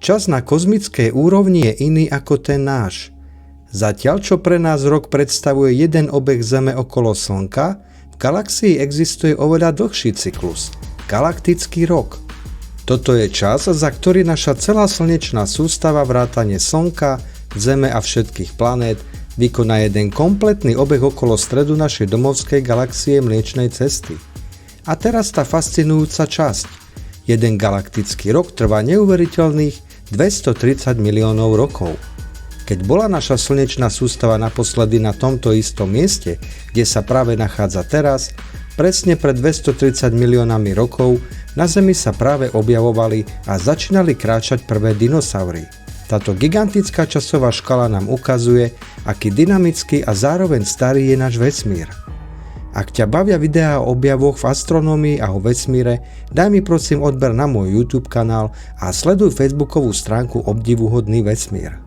Čas na kozmickej úrovni je iný ako ten náš. Zatiaľ, čo pre nás rok predstavuje jeden obeh Zeme okolo Slnka, v galaxii existuje oveľa dlhší cyklus – galaktický rok. Toto je čas, za ktorý naša celá slnečná sústava vrátane Slnka, Zeme a všetkých planét vykoná jeden kompletný obeh okolo stredu našej domovskej galaxie Mliečnej cesty. A teraz tá fascinujúca časť. Jeden galaktický rok trvá neuveriteľných 230 miliónov rokov. Keď bola naša slnečná sústava naposledy na tomto istom mieste, kde sa práve nachádza teraz, presne pred 230 miliónami rokov na Zemi sa práve objavovali a začínali kráčať prvé dinosaury. Táto gigantická časová škala nám ukazuje, aký dynamický a zároveň starý je náš vesmír. Ak ťa bavia videá o objavoch v astronómii a o vesmíre, daj mi prosím odber na môj YouTube kanál a sleduj facebookovú stránku Obdivuhodný vesmír.